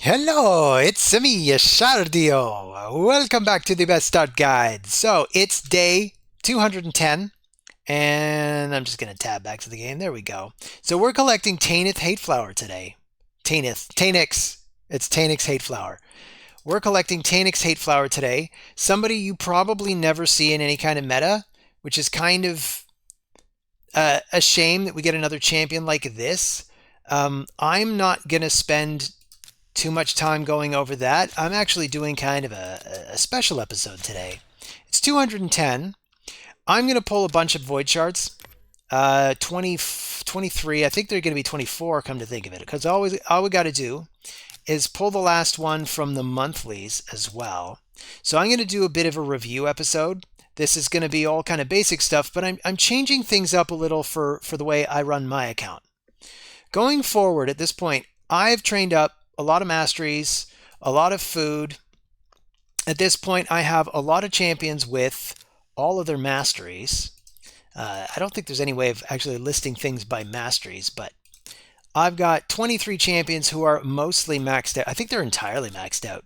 Hello, it's me, Shardio. Welcome back to the Best Start Guide. So it's day 210, and I'm just going to tab back to the game. There we go. So we're collecting Tanith Hate Flower today. Tanix. It's Tanix Hate Flower. We're collecting Tanix Hate Flower today. Somebody you probably never see in any kind of meta, which is kind of a shame that we get another champion like this. I'm not going to spend too much time going over that. I'm actually doing kind of a special episode today. It's 210. I'm going to pull a bunch of Void Shards. 20, 23. I think they're going to be 24, come to think of it. Because all we got to do is pull the last one from the monthlies as well. So I'm going to do a bit of a review episode. This is going to be all kind of basic stuff, but I'm changing things up a little for the way I run my account. Going forward at this point, I've trained up a lot of masteries, a lot of food. At this point, I have a lot of champions with all of their masteries. I don't think there's any way of actually listing things by masteries, but I've got 23 champions who are mostly maxed out. I think they're entirely maxed out,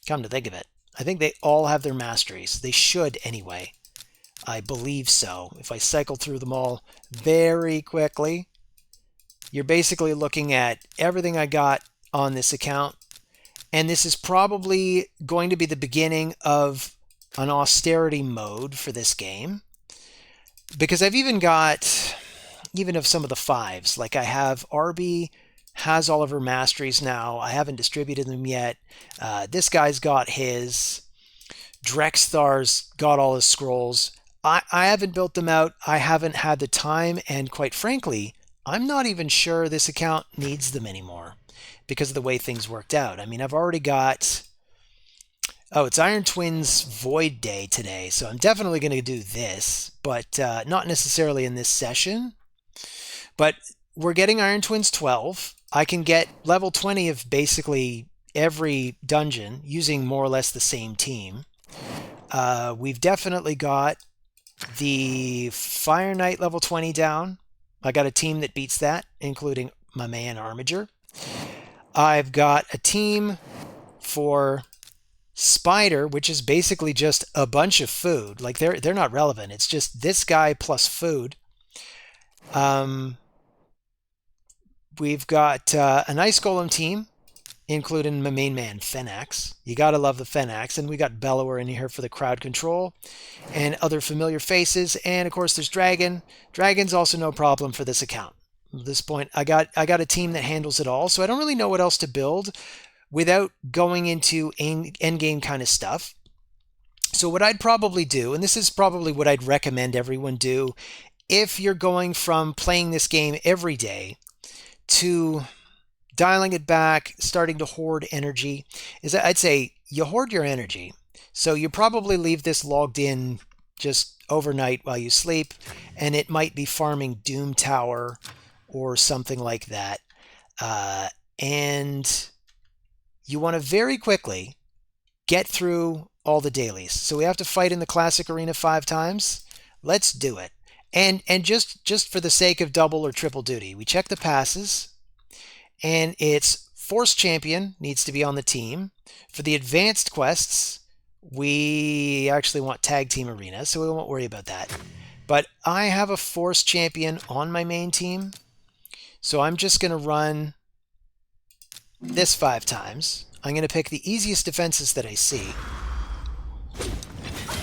come to think of it. I think they all have their masteries. They should anyway. I believe so. If I cycle through them all very quickly, you're basically looking at everything I got on this account, and this is probably going to be the beginning of an austerity mode for this game, because I've even got of some of the fives. Like I have Arby has all of her masteries now. I haven't distributed them yet. This guy's got his. Drexthar's got all his scrolls. I haven't built them out. I haven't had the time, and quite frankly, I'm not even sure this account needs them anymore because of the way things worked out. I mean, I've already got... Oh, it's Iron Twins Void Day today, so I'm definitely going to do this, but not necessarily in this session. But we're getting Iron Twins 12. I can get level 20 of basically every dungeon using more or less the same team. We've definitely got the Fire Knight level 20 down. I got a team that beats that, including my man Armiger. I've got a team for Spider, which is basically just a bunch of food. Like they're not relevant. It's just this guy plus food. We've got an Ice Golem team, including my main man Fenax. You gotta love the Fenax, and we got Bellower in here for the crowd control and other familiar faces. And of course, there's Dragon. Dragon's also no problem for this account. At this point, I got a team that handles it all, so I don't really know what else to build without going into end game kind of stuff. So what I'd probably do, and this is probably what I'd recommend everyone do, if you're going from playing this game every day to dialing it back, starting to hoard energy, is I'd say you hoard your energy. So you probably leave this logged in just overnight while you sleep, and it might be farming Doom Tower or something like that. And you want to very quickly get through all the dailies. So we have to fight in the classic arena 5 times. Let's do it. And just for the sake of double or triple duty, we check the passes, and it's Force Champion needs to be on the team. For the advanced quests, we actually want Tag Team Arena, so we won't worry about that. But I have a Force Champion on my main team, so I'm just going to run this 5 times. I'm going to pick the easiest defenses that I see,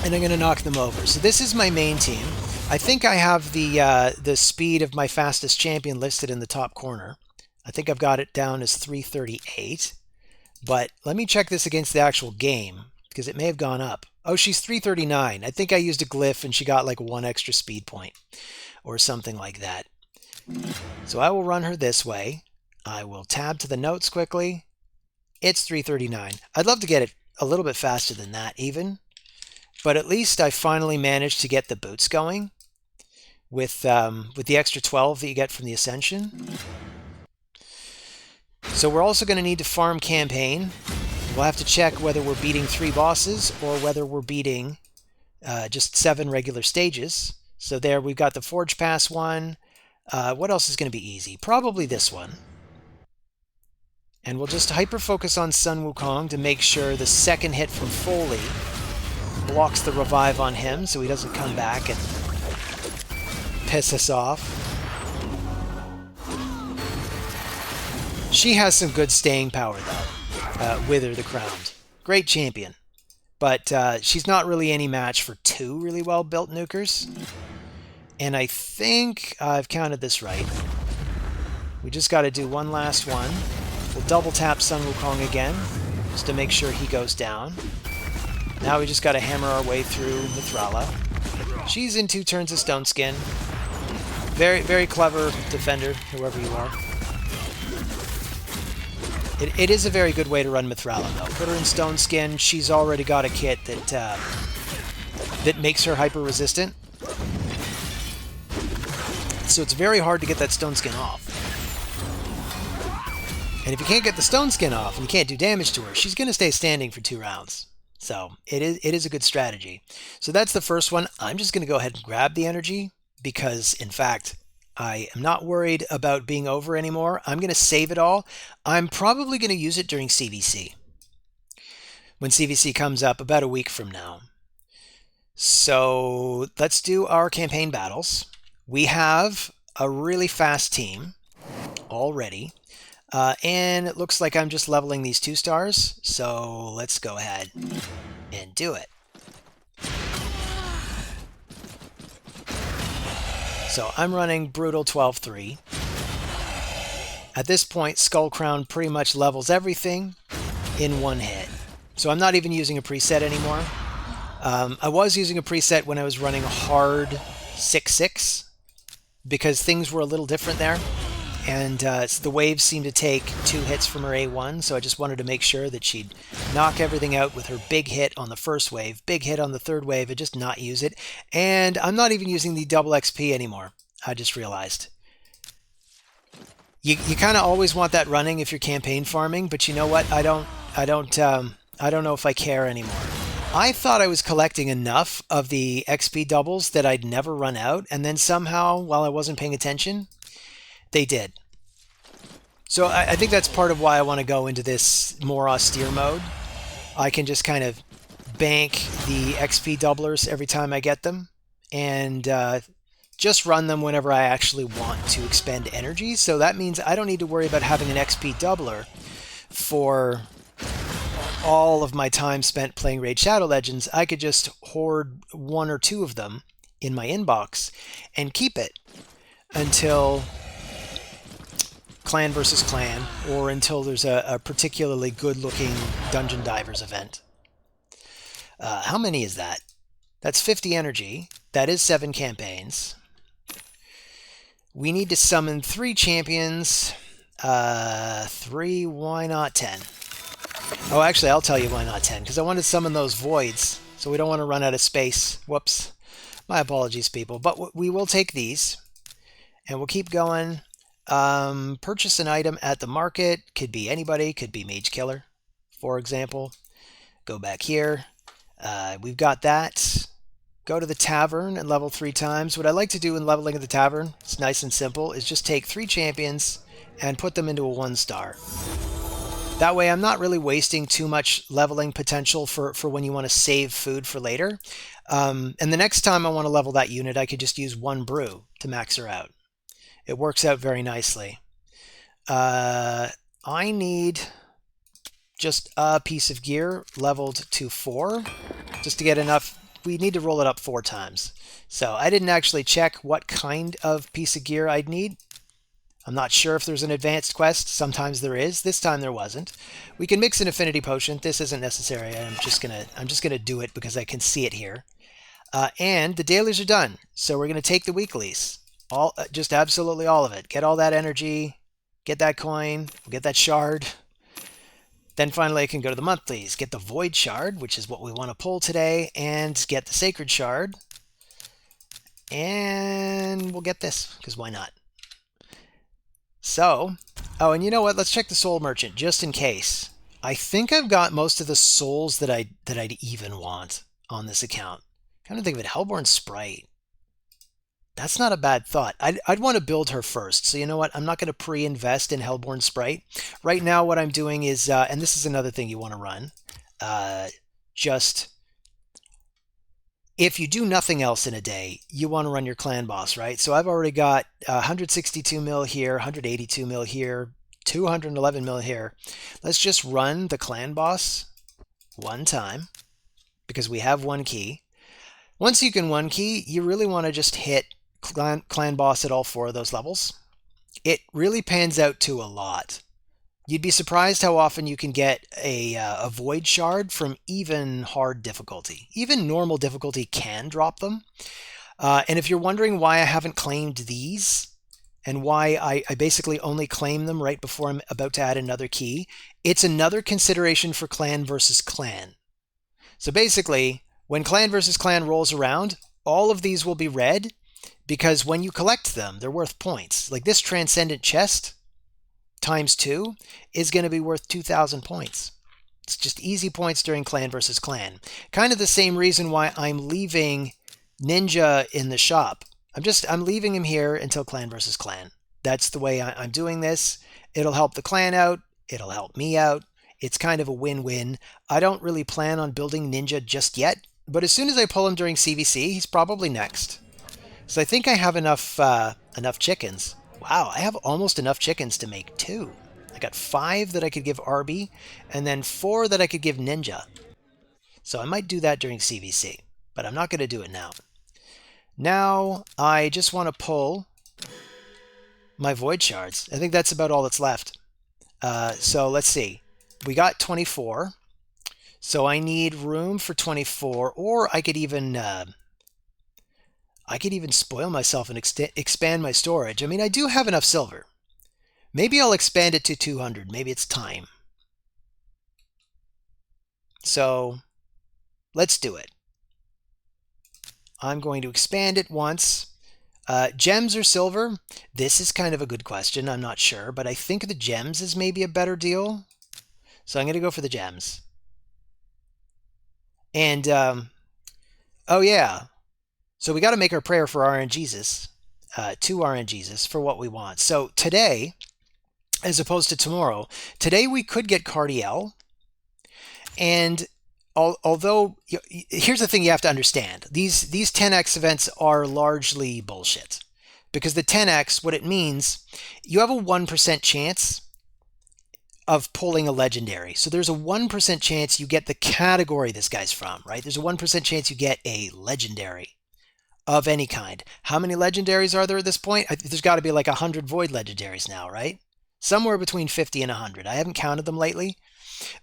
and I'm going to knock them over. So this is my main team. I think I have the speed of my fastest champion listed in the top corner. I think I've got it down as 338. But let me check this against the actual game, because it may have gone up. Oh, she's 339. I think I used a glyph and she got like 1 extra speed point or something like that. So I will run her this way. I will tab to the notes quickly. It's 339. I'd love to get it a little bit faster than that even. But at least I finally managed to get the boots going with the extra 12 that you get from the Ascension. So we're also going to need to farm campaign. We'll have to check whether we're beating 3 bosses or whether we're beating just 7 regular stages. So there we've got the Forge Pass one. What else is going to be easy? Probably this one. And we'll just hyper-focus on Sun Wukong to make sure the second hit from Foley blocks the revive on him so he doesn't come back and piss us off. She has some good staying power, though. Wither the Crowned. Great champion. But she's not really any match for two really well-built nukers. And I think I've counted this right. We just got to do one last one. We'll double tap Sun Wukong again, just to make sure he goes down. Now we just got to hammer our way through Mithrala. She's in 2 turns of Stone Skin. Very, very clever defender, whoever you are. It is a very good way to run Mithrala, though. Put her in Stone Skin. She's already got a kit that makes her hyper-resistant. So it's very hard to get that Stone Skin off. And if you can't get the Stone Skin off and you can't do damage to her, she's going to stay standing for 2 rounds. So it is a good strategy. So that's the first one. I'm just going to go ahead and grab the energy because, in fact, I am not worried about being over anymore. I'm going to save it all. I'm probably going to use it during CVC. When CVC comes up about a week from now. So let's do our campaign battles. We have a really fast team already. And it looks like I'm just leveling these 2 stars, so let's go ahead and do it. So I'm running Brutal 12-3. At this point, Skull Crown pretty much levels everything in 1 hit. So I'm not even using a preset anymore. I was using a preset when I was running hard 6-6, because things were a little different there. And the waves seemed to take 2 hits from her A1, so I just wanted to make sure that she'd knock everything out with her big hit on the first wave, big hit on the third wave, and just not use it. And I'm not even using the double XP anymore, I just realized. You kind of always want that running if you're campaign farming, but you know what? I don't know if I care anymore. I thought I was collecting enough of the XP doubles that I'd never run out, and then somehow, while I wasn't paying attention, they did. So I think that's part of why I want to go into this more austere mode. I can just kind of bank the XP doublers every time I get them and just run them whenever I actually want to expend energy. So that means I don't need to worry about having an XP doubler for all of my time spent playing Raid Shadow Legends. I could just hoard 1 or 2 of them in my inbox and keep it until clan versus clan, or until there's a particularly good-looking Dungeon Divers event. How many is that? That's 50 energy. That is 7 campaigns. We need to summon 3 champions. 3, why not 10? Oh, actually, I'll tell you why not 10, because I want to summon those voids, so we don't want to run out of space. Whoops. My apologies, people. But we will take these, and we'll keep going. Purchase an item at the market. Could be anybody. Could be Mage Killer, for example. Go back here. We've got that. Go to the tavern and level 3 times. What I like to do in leveling at the tavern, it's nice and simple, is just take 3 champions and put them into a 1-star. That way I'm not really wasting too much leveling potential for when you want to save food for later. And the next time I want to level that unit, I could just use 1 brew to max her out. It works out very nicely. I need just a piece of gear leveled to 4 just to get enough. We need to roll it up 4 times. So I didn't actually check what kind of piece of gear I'd need. I'm not sure if there's an advanced quest. Sometimes there is. This time there wasn't. We can mix an affinity potion. This isn't necessary. I'm just gonna do it because I can see it here. And the dailies are done. So we're gonna take the weeklies. Just absolutely all of it. Get all that energy, get that coin, get that shard. Then finally I can go to the monthlies, get the void shard, which is what we want to pull today, and get the sacred shard. And we'll get this, because why not? So, oh, and you know what? Let's check the soul merchant, just in case. I think I've got most of the souls that I'd even want on this account. Kind of think of it, Hellborn Sprite. That's not a bad thought. I'd want to build her first. So you know what? I'm not going to pre-invest in Hellborn Sprite. Right now what I'm doing is, and this is another thing you want to run, uh, just if you do nothing else in a day, you want to run your clan boss, right? So I've already got 162 mil here, 182 mil here, 211 mil here. Let's just run the clan boss one time because we have one key. Once you can one key, you really want to just hit clan boss at all four of those levels. It really pans out to a lot. You'd be surprised how often you can get a void shard from even hard difficulty. Even normal difficulty can drop them. And if you're wondering why I haven't claimed these and why I basically only claim them right before I'm about to add another key, it's another consideration for clan versus clan. So basically, when clan versus clan rolls around, all of these will be red because when you collect them, they're worth points. Like this Transcendent chest times 2 is going to be worth 2,000 points. It's just easy points during clan versus clan. Kind of the same reason why I'm leaving Ninja in the shop. I'm leaving him here until clan versus clan. That's the way I'm doing this. It'll help the clan out. It'll help me out. It's kind of a win-win. I don't really plan on building Ninja just yet, but as soon as I pull him during CVC, he's probably next. So I think I have enough chickens. Wow, I have almost enough chickens to make 2. I got 5 that I could give Arby, and then 4 that I could give Ninja. So I might do that during CVC, but I'm not going to do it now. Now I just want to pull my Void Shards. I think that's about all that's left. So let's see. We got 24. So I need room for 24, or I could even spoil myself and expand my storage. I mean, I do have enough silver. Maybe I'll expand it to 200. Maybe it's time. So let's do it. I'm going to expand it once. Gems or silver? This is kind of a good question. I'm not sure, but I think the gems is maybe a better deal. So I'm going to go for the gems. And, oh yeah. So we got to make our prayer for RNGesus, 2 RNGesus for what we want. So today, as opposed to tomorrow, today we could get Cardiel. And although, here's the thing you have to understand. These 10x events are largely bullshit. Because the 10x, what it means, you have a 1% chance of pulling a legendary. So there's a 1% chance you get the category this guy's from, right? There's a 1% chance you get a legendary of any kind. How many legendaries are there at this point? There's got to be like 100 void legendaries now, right? Somewhere between 50 and 100. I haven't counted them lately,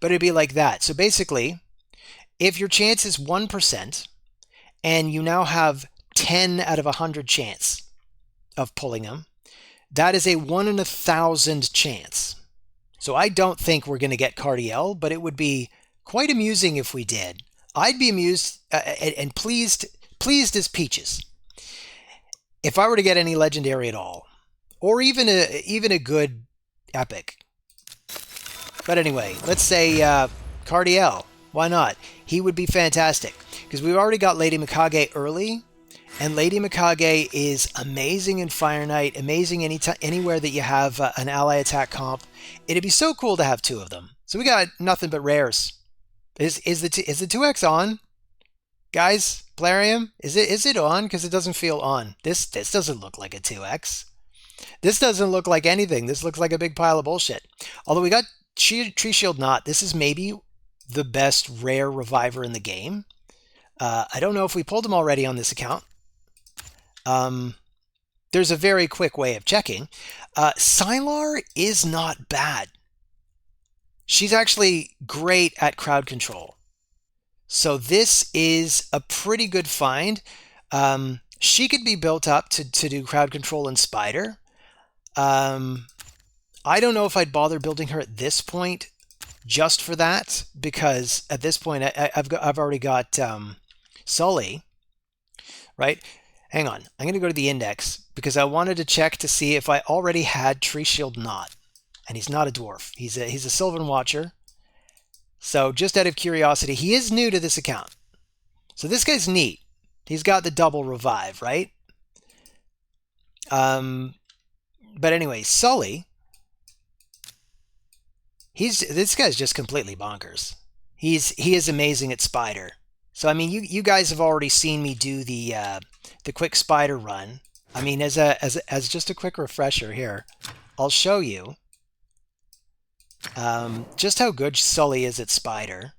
but it'd be like that. So basically, if your chance is 1% and you now have 10 out of 100 chance of pulling them, that is a 1 in 1,000 chance. So I don't think we're going to get Cardiel, but it would be quite amusing if we did. I'd be amused and pleased as peaches if I were to get any legendary at all, or even a good epic. But anyway, let's say Cardiel. Why not? He would be fantastic because we've already got Lady Mikage early, and Lady Mikage is amazing in Fire Knight, amazing anywhere that you have an ally attack comp. It'd be so cool to have 2 of them. So we got nothing but rares. Is the 2x on? Guys, Plarium, is it on? Because it doesn't feel on. This doesn't look like a 2x. This doesn't look like anything. This looks like a big pile of bullshit. Although we got Tree Shield Knot. This is maybe the best rare reviver in the game. I don't know if we pulled him already on this account. There's a very quick way of checking. Sylar is not bad. She's actually great at crowd control. So this is a pretty good find. She could be built up to do crowd control and Spider. I don't know if I'd bother building her at this point just for that, because at this point I've already got Sully, right? Hang on, I'm going to go to the index because I wanted to check to see if I already had Tree Shield Knot, and he's not a dwarf. He's a Sylvan Watcher. So just out of curiosity, he is new to this account. So this guy's neat. He's got the double revive, right? But anyway, Sully, this guy's just completely bonkers. He is amazing at spider. So I mean, you guys have already seen me do the quick spider run. I mean, as just a quick refresher here, I'll show you just how good Sully is at spider.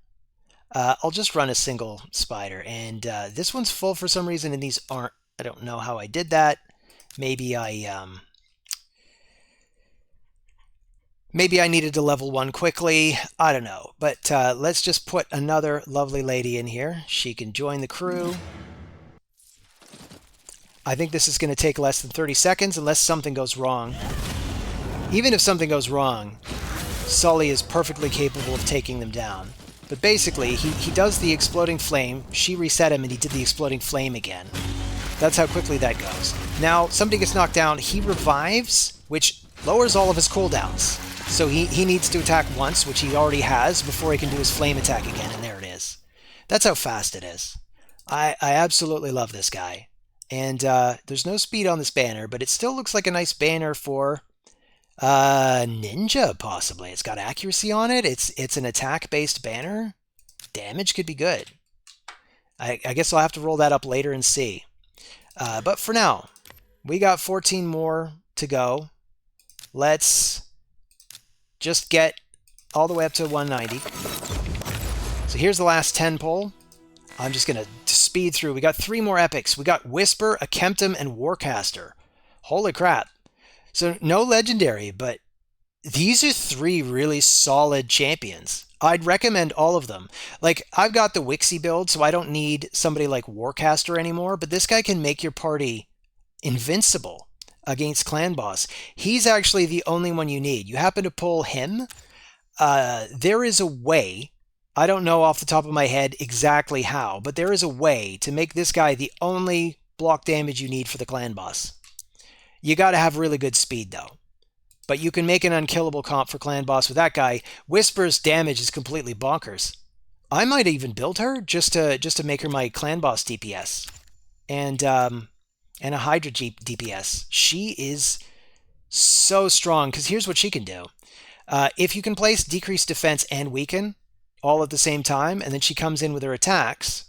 I'll just run a single spider, and this one's full for some reason, and these aren't. I don't know how I did that. Maybe maybe I needed to level one quickly. I don't know. But let's just put another lovely lady in here. She can join the crew. I think this is going to take less than 30 seconds unless something goes wrong. Even if something goes wrong, Sully is perfectly capable of taking them down. But basically, he does the exploding flame. She reset him and he did the exploding flame again. That's how quickly that goes. Now, somebody gets knocked down. He revives, which lowers all of his cooldowns. So he needs to attack once, which he already has, before he can do his flame attack again, and there it is. That's how fast it is. I absolutely love this guy. And there's no speed on this banner, but it still looks like a nice banner for ninja, possibly. It's got accuracy on it. It's an attack-based banner. Damage could be good. I guess I'll have to roll that up later and see. But for now, we got 14 more to go. Let's just get all the way up to 190. So here's the last 10 pull. I'm just going to speed through. We got 3 more epics. We got Whisper, Akemptum, and Warcaster. Holy crap. So no legendary, but these are 3 really solid champions. I'd recommend all of them. Like, I've got the Wixie build, so I don't need somebody like Warcaster anymore, but this guy can make your party invincible against Clan Boss. He's actually the only one you need. You happen to pull him. There is a way, I don't know off the top of my head exactly how, but there is a way to make this guy the only block damage you need for the Clan Boss. You got to have really good speed, though. But you can make an unkillable comp for Clan Boss with that guy. Whisper's damage is completely bonkers. I might even build her just to make her my Clan Boss DPS. And a Hydra DPS. She is so strong, because here's what she can do. If you can place decreased defense and weaken all at the same time, and then she comes in with her attacks,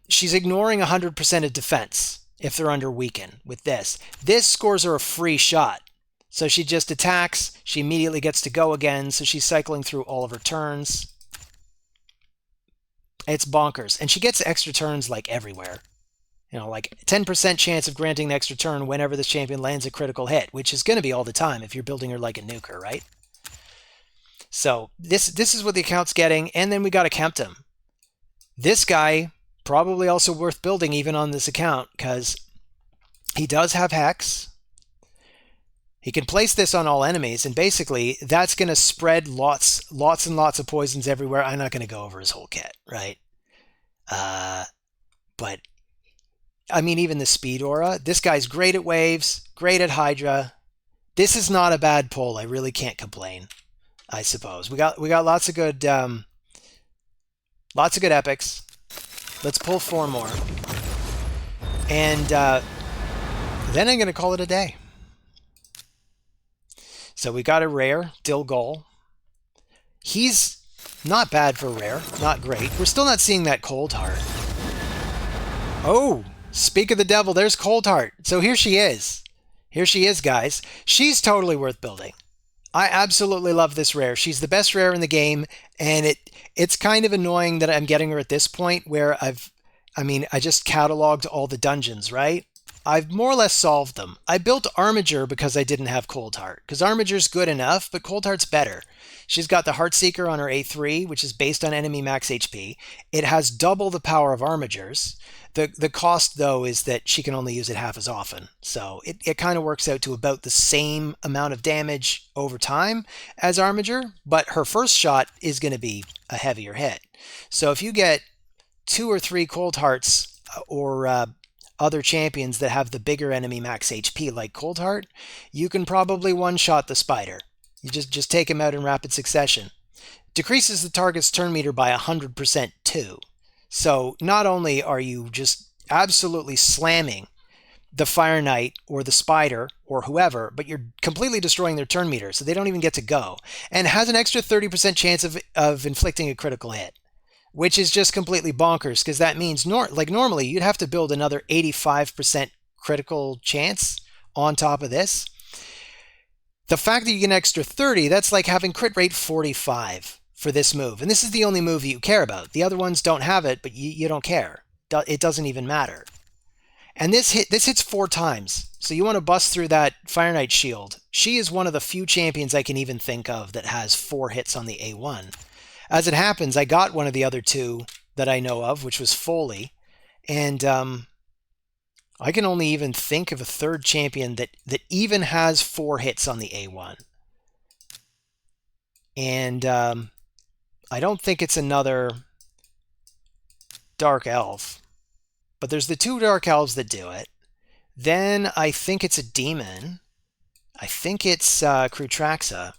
she's ignoring 100% of defense if they're under weaken with this. This scores her a free shot. So she just attacks, she immediately gets to go again, so she's cycling through all of her turns. It's bonkers. And she gets extra turns like everywhere. You know, like 10% chance of granting an extra turn whenever this champion lands a critical hit, which is going to be all the time if you're building her like a nuker, right? So this is what the account's getting, and then we got Akemptum. This guy, probably also worth building even on this account, because he does have Hex. He can place this on all enemies, and basically that's going to spread lots and lots of poisons everywhere. I'm not going to go over his whole kit, right? But I mean, even the speed aura. This guy's great at waves, great at Hydra. This is not a bad pull. I really can't complain, I suppose. We got lots of good epics. Let's pull 4 more, and then I'm going to call it a day. So we got a rare, Dilgol. He's not bad for rare, not great. We're still not seeing that Cold Heart. Oh, speak of the devil, there's Cold Heart. So here she is. Here she is, guys. She's totally worth building. I absolutely love this rare. She's the best rare in the game, and it's kind of annoying that I'm getting her at this point where I just cataloged all the dungeons, right? I've more or less solved them. I built Armiger because I didn't have Cold Heart, because Armiger's good enough, but Cold Heart's better. She's got the Heartseeker on her A3, which is based on enemy max HP. It has double the power of Armiger's. The cost, though, is that she can only use it half as often. So it kind of works out to about the same amount of damage over time as Armiger, but her first shot is going to be a heavier hit. So if you get 2 or 3 Cold Hearts or other champions that have the bigger enemy max HP like Cold Heart, you can probably one-shot the spider. You just take him out in rapid succession. Decreases the target's turn meter by 100% too. So not only are you just absolutely slamming the Fire Knight or the Spider or whoever, but you're completely destroying their turn meter, so they don't even get to go. And has an extra 30% chance of inflicting a critical hit, which is just completely bonkers, because that means normally you'd have to build another 85% critical chance on top of this. The fact that you get an extra 30, that's like having crit rate 45 for this move. And this is the only move you care about. The other ones don't have it, but you don't care. It doesn't even matter. And this hits 4 times. So you want to bust through that Fire Knight shield. She is one of the few champions I can even think of that has 4 hits on the A1. As it happens, I got one of the other 2 that I know of, which was Foley. And I can only even think of a third champion that even has 4 hits on the A1. And I don't think it's another Dark Elf. But there's the 2 Dark Elves that do it. Then I think it's a demon. I think it's Krutraxa.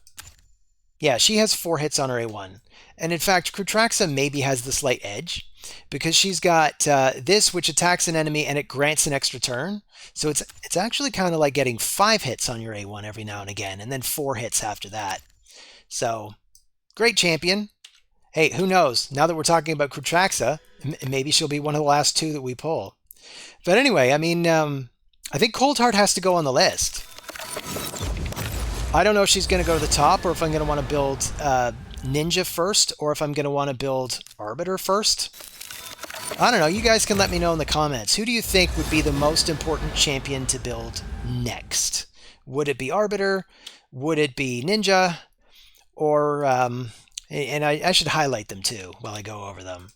Yeah, she has 4 hits on her A1. And in fact, Krutraxa maybe has the slight edge, because she's got this, which attacks an enemy and it grants an extra turn. So it's actually kind of like getting 5 hits on your A1 every now and again, and then 4 hits after that. So, great champion. Hey, who knows? Now that we're talking about Krutraxa, maybe she'll be one of the last 2 that we pull. But anyway, I mean, I think Coldheart has to go on the list. I don't know if she's going to go to the top, or if I'm going to want to build Ninja first, or if I'm going to want to build Arbiter first. I don't know. You guys can let me know in the comments. Who do you think would be the most important champion to build next? Would it be Arbiter? Would it be Ninja? Or, and I should highlight them too while I go over them.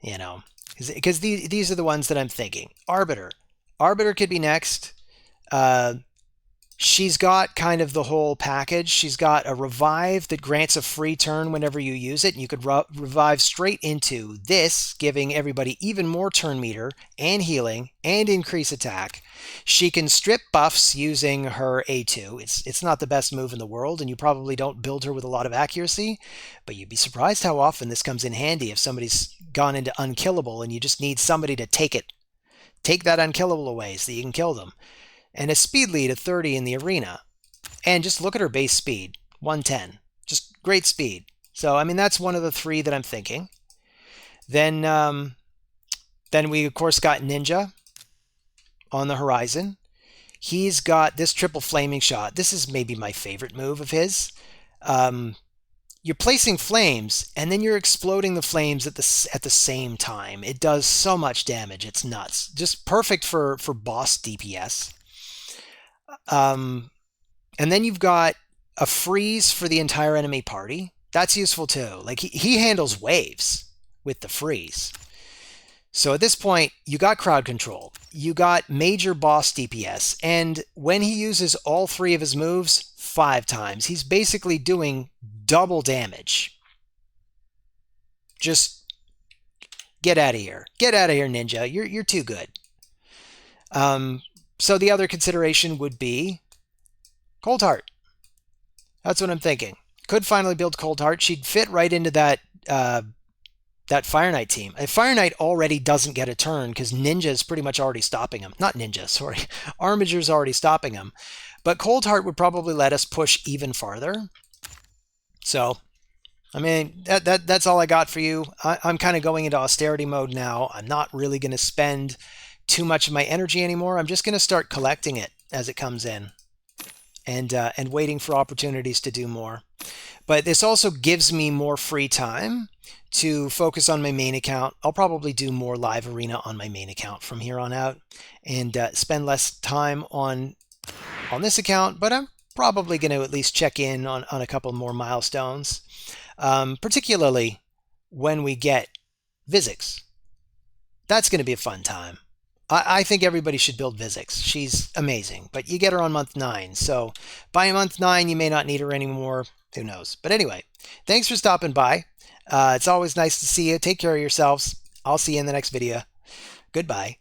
You know, because these are the ones that I'm thinking. Arbiter. Arbiter could be next. She's got kind of the whole package. She's got a revive that grants a free turn whenever you use it. And you could revive straight into this, giving everybody even more turn meter and healing and increase attack. She can strip buffs using her A2. It's not the best move in the world, and you probably don't build her with a lot of accuracy, but you'd be surprised how often this comes in handy if somebody's gone into unkillable and you just need somebody to take that unkillable away so that you can kill them. And a speed lead of 30 in the arena. And just look at her base speed, 110. Just great speed. So, I mean, that's one of the 3 that I'm thinking. Then we, of course, got Ninja on the horizon. He's got this triple flaming shot. This is maybe my favorite move of his. You're placing flames, and then you're exploding the flames at the same time. It does so much damage. It's nuts. Just perfect for boss DPS. And then you've got a freeze for the entire enemy party. That's useful too. Like he handles waves with the freeze. So at this point, you got crowd control. You got major boss DPS. And when he uses all 3 of his moves 5 times, he's basically doing double damage. Just get out of here. Get out of here, Ninja. You're too good. So the other consideration would be Coldheart. That's what I'm thinking. Could finally build Coldheart. She'd fit right into that Fire Knight team. Fire Knight already doesn't get a turn because Ninja is pretty much already stopping him. Not Ninja, sorry. Armiger's already stopping him. But Coldheart would probably let us push even farther. So, I mean, that's all I got for you. I'm kind of going into austerity mode now. I'm not really going to spend too much of my energy anymore. I'm just going to start collecting it as it comes in and waiting for opportunities to do more. But this also gives me more free time to focus on my main account. I'll probably do more live arena on my main account from here on out and spend less time on this account, but I'm probably going to at least check in on a couple more milestones, particularly when we get Vizix. That's going to be a fun time. I think everybody should build Vizix. She's amazing, but you get her on month 9. So by month 9, you may not need her anymore. Who knows? But anyway, thanks for stopping by. It's always nice to see you. Take care of yourselves. I'll see you in the next video. Goodbye.